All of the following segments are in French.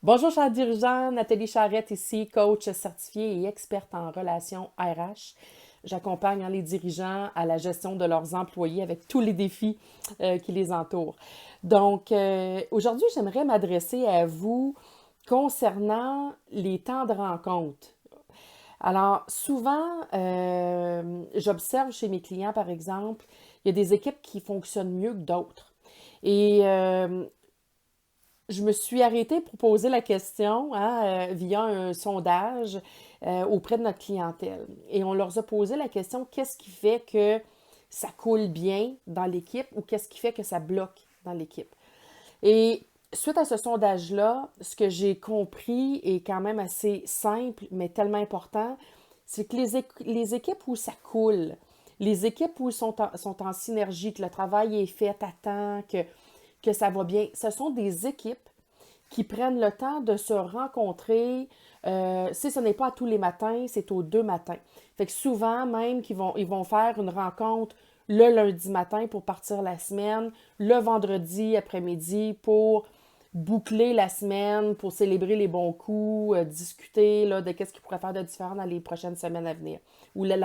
Bonjour, chers dirigeants, Nathalie Charrette ici, coach certifiée et experte en relations RH. J'accompagne les dirigeants à la gestion de leurs employés avec tous les défis qui les entourent. Donc, aujourd'hui, j'aimerais m'adresser à vous concernant les temps de rencontre. Alors, souvent, j'observe chez mes clients, par exemple, il y a des équipes qui fonctionnent mieux que d'autres. Et je me suis arrêtée pour poser la question via un sondage auprès de notre clientèle. Et on leur a posé la question, qu'est-ce qui fait que ça coule bien dans l'équipe ou qu'est-ce qui fait que ça bloque dans l'équipe? Et suite à ce sondage-là, ce que j'ai compris est quand même assez simple, mais tellement important, c'est que les équipes où ça coule, les équipes où sont en synergie, que le travail est fait à temps, que ça va bien, ce sont des équipes qui prennent le temps de se rencontrer. Si ce n'est pas à tous les matins, c'est aux deux matins. Fait que souvent, même ils vont faire une rencontre le lundi matin pour partir la semaine, le vendredi après-midi pour boucler la semaine, pour célébrer les bons coups, discuter là, de qu'est-ce qu'ils pourraient faire de différent dans les prochaines semaines à venir ou les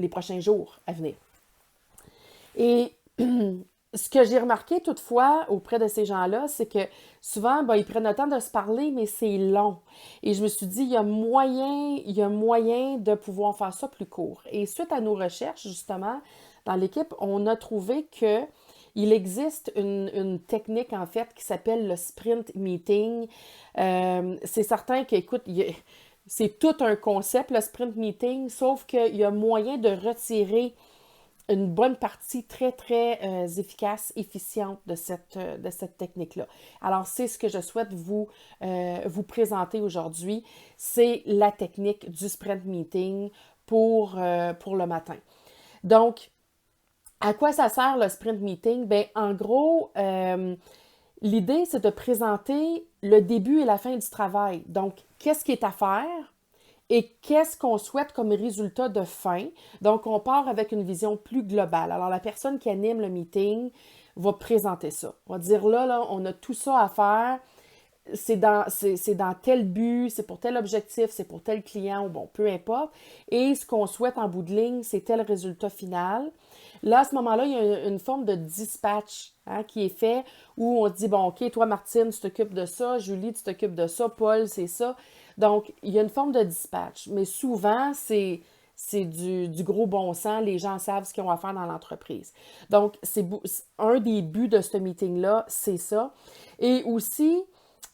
prochains jours à venir. Et ce que j'ai remarqué toutefois auprès de ces gens-là, c'est que souvent, ben, ils prennent le temps de se parler, mais c'est long. Et je me suis dit, il y a moyen de pouvoir faire ça plus court. Et suite à nos recherches, justement, dans l'équipe, on a trouvé que il existe une technique, en fait, qui s'appelle le sprint meeting. C'est certain que, écoute, c'est tout un concept, le sprint meeting, sauf qu'il y a moyen de retirer une bonne partie très efficace, efficiente de cette technique-là. Alors, c'est ce que je souhaite vous présenter aujourd'hui. C'est la technique du sprint meeting pour le matin. Donc, à quoi ça sert le sprint meeting? Ben, en gros, l'idée, c'est de présenter le début et la fin du travail. Donc, qu'est-ce qui est à faire? Et qu'est-ce qu'on souhaite comme résultat de fin? Donc, on part avec une vision plus globale. Alors, la personne qui anime le meeting va présenter ça. On va dire là, on a tout ça à faire. C'est dans tel but, c'est pour tel objectif, c'est pour tel client, ou bon, peu importe. Et ce qu'on souhaite en bout de ligne, c'est tel résultat final. Là, à ce moment-là, il y a une forme de dispatch qui est fait où on dit, bon, OK, toi, Martine, tu t'occupes de ça, Julie, tu t'occupes de ça, Paul, c'est ça. Donc, il y a une forme de dispatch. Mais souvent, c'est du gros bon sens. Les gens savent ce qu'ils ont à faire dans l'entreprise. Donc, un des buts de ce meeting-là, c'est ça. Et aussi,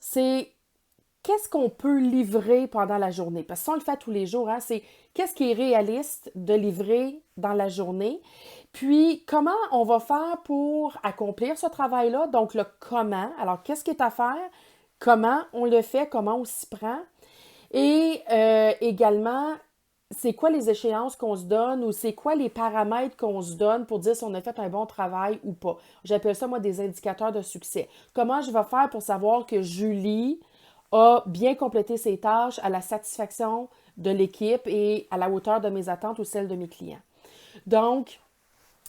c'est qu'est-ce qu'on peut livrer pendant la journée. Parce que ça, on le fait tous les jours, c'est qu'est-ce qui est réaliste de livrer dans la journée. Puis, comment on va faire pour accomplir ce travail-là. Donc, le comment. Alors, qu'est-ce qui est à faire? Comment on le fait? Comment on s'y prend? Et également, c'est quoi les échéances qu'on se donne ou c'est quoi les paramètres qu'on se donne pour dire si on a fait un bon travail ou pas. J'appelle ça, moi, des indicateurs de succès. Comment je vais faire pour savoir que Julie a bien complété ses tâches à la satisfaction de l'équipe et à la hauteur de mes attentes ou celles de mes clients. Donc,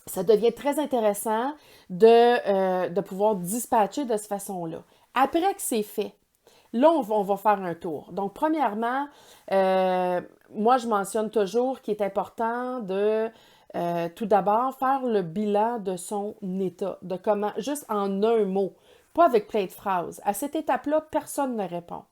ça devient très intéressant de pouvoir dispatcher de cette façon-là. Après que c'est fait, là, on va faire un tour. Donc, premièrement, moi, je mentionne toujours qu'il est important de tout d'abord faire le bilan de son état, de comment, juste en un mot, pas avec plein de phrases. À cette étape-là, personne ne répond.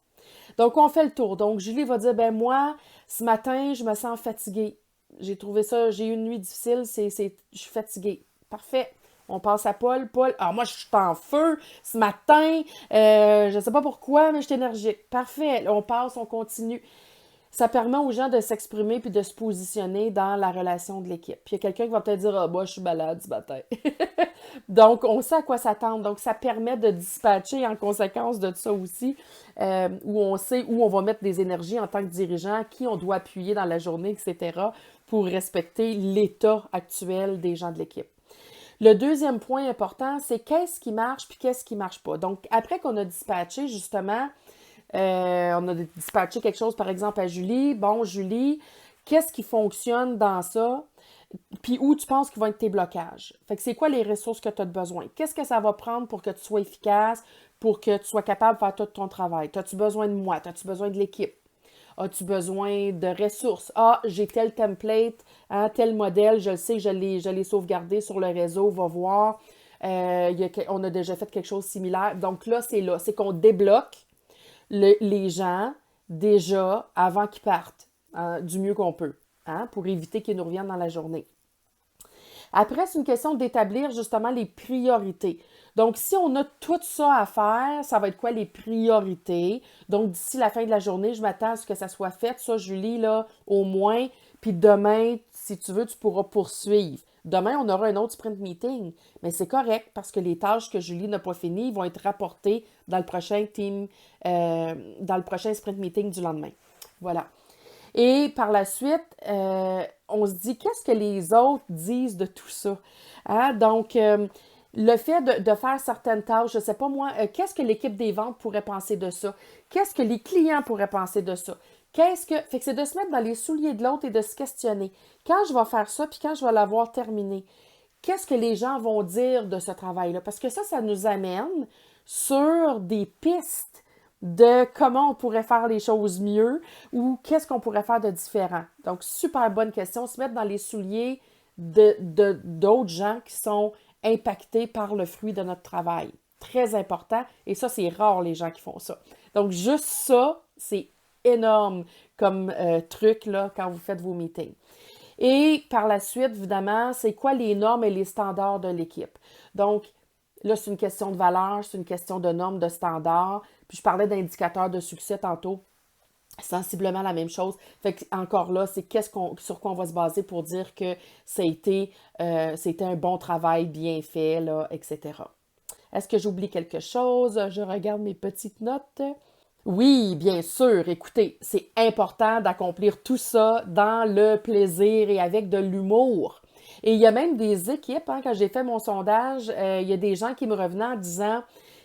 Donc, on fait le tour. Donc, Julie va dire, ben moi, ce matin, je me sens fatiguée. J'ai trouvé ça, j'ai eu une nuit difficile, je suis fatiguée. Parfait. On passe à Paul. Paul, alors moi, je suis en feu ce matin. Je ne sais pas pourquoi, mais je suis énergique. Parfait. On passe, on continue. Ça permet aux gens de s'exprimer puis de se positionner dans la relation de l'équipe. Puis il y a quelqu'un qui va peut-être dire, ah, moi, je suis malade ce matin. Donc, on sait à quoi s'attendre. Donc, ça permet de dispatcher en conséquence de ça aussi, où on sait où on va mettre des énergies en tant que dirigeant, qui on doit appuyer dans la journée, etc., pour respecter l'état actuel des gens de l'équipe. Le deuxième point important, c'est qu'est-ce qui marche puis qu'est-ce qui marche pas. Donc, après qu'on a dispatché, justement, on a dispatché quelque chose, par exemple, à Julie. Bon, Julie, qu'est-ce qui fonctionne dans ça? Puis où tu penses qu'ils vont être tes blocages? Fait que c'est quoi les ressources que tu as besoin? Qu'est-ce que ça va prendre pour que tu sois efficace, pour que tu sois capable de faire tout ton travail? As-tu besoin de moi? As-tu besoin de l'équipe? As-tu besoin de ressources? Ah, j'ai tel template, hein, tel modèle, je le sais, je l'ai sauvegardé sur le réseau, va voir. On a déjà fait quelque chose de similaire. Donc là, c'est qu'on débloque les gens déjà avant qu'ils partent, hein, du mieux qu'on peut, hein, pour éviter qu'ils nous reviennent dans la journée. Après, c'est une question d'établir justement les priorités. Donc, si on a tout ça à faire, ça va être quoi les priorités? Donc, d'ici la fin de la journée, je m'attends à ce que ça soit fait, ça, Julie, là, au moins. Puis demain, si tu veux, tu pourras poursuivre. Demain, on aura un autre sprint meeting, mais c'est correct parce que les tâches que Julie n'a pas finies vont être rapportées dans le prochain dans le prochain sprint meeting du lendemain. Voilà. Et par la suite, on se dit, qu'est-ce que les autres disent de tout ça? Hein? Donc, le fait de faire certaines tâches, je ne sais pas moi, qu'est-ce que l'équipe des ventes pourrait penser de ça? Qu'est-ce que les clients pourraient penser de ça? Fait que c'est de se mettre dans les souliers de l'autre et de se questionner. Quand je vais faire ça, puis quand je vais l'avoir terminé, qu'est-ce que les gens vont dire de ce travail-là? Parce que ça nous amène sur des pistes de comment on pourrait faire les choses mieux ou qu'est-ce qu'on pourrait faire de différent. Donc, super bonne question. Se mettre dans les souliers d'autres gens qui sont impactés par le fruit de notre travail. Très important. Et ça, c'est rare, les gens qui font ça. Donc, juste ça, c'est énorme comme truc là, quand vous faites vos meetings. Et par la suite, évidemment, c'est quoi les normes et les standards de l'équipe. Donc, là, c'est une question de valeur, c'est une question de normes, de standards. Puis je parlais d'indicateurs de succès tantôt. Sensiblement la même chose. Fait que encore là, c'est sur quoi on va se baser pour dire que c'était un bon travail bien fait, là, etc. Est-ce que j'oublie quelque chose? Je regarde mes petites notes. Oui, bien sûr. Écoutez, c'est important d'accomplir tout ça dans le plaisir et avec de l'humour. Et il y a même des équipes, hein, quand j'ai fait mon sondage, il y a des gens qui me revenaient en disant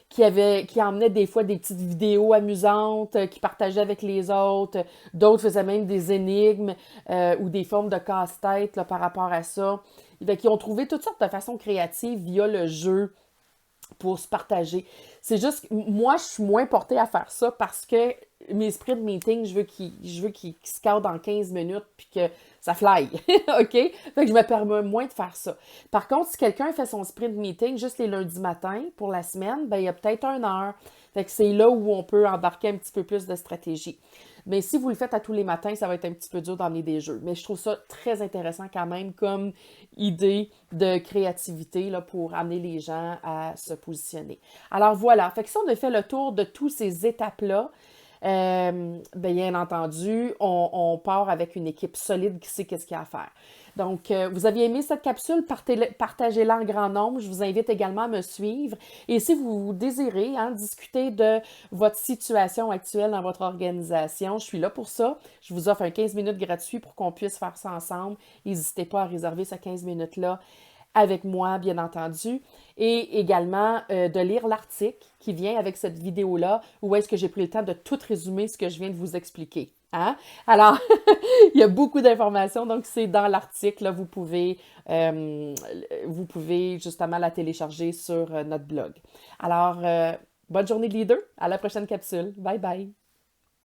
qui emmenaient des fois des petites vidéos amusantes, qui partageaient avec les autres. D'autres faisaient même des énigmes ou des formes de casse-tête là, par rapport à ça. Fait qu'ils ont trouvé toutes sortes de façons créatives via le jeu pour se partager. C'est juste que moi, je suis moins portée à faire ça parce que mes sprint meetings, je veux qu'ils se cadrent dans 15 minutes puis que ça fly. OK? Fait que je me permets moins de faire ça. Par contre, si quelqu'un fait son sprint meeting juste les lundis matins pour la semaine, ben il y a peut-être 1 heure. Fait que c'est là où on peut embarquer un petit peu plus de stratégie. Mais si vous le faites à tous les matins, ça va être un petit peu dur d'emmener des jeux. Mais je trouve ça très intéressant quand même comme idée de créativité là, pour amener les gens à se positionner. Alors voilà, fait que si on a fait le tour de toutes ces étapes-là, bien entendu, on part avec une équipe solide qui sait qu'est-ce qu'il y a à faire. Donc, vous aviez aimé cette capsule, partagez-la en grand nombre. Je vous invite également à me suivre. Et si vous désirez discuter de votre situation actuelle dans votre organisation, je suis là pour ça. Je vous offre un 15 minutes gratuit pour qu'on puisse faire ça ensemble. N'hésitez pas à réserver ce 15 minutes-là avec moi, bien entendu, et également de lire l'article qui vient avec cette vidéo-là, où est-ce que j'ai pris le temps de tout résumer ce que je viens de vous expliquer. Hein? Alors, il y a beaucoup d'informations, donc c'est dans l'article, vous pouvez justement la télécharger sur notre blog. Alors, bonne journée de leader, à la prochaine capsule. Bye bye!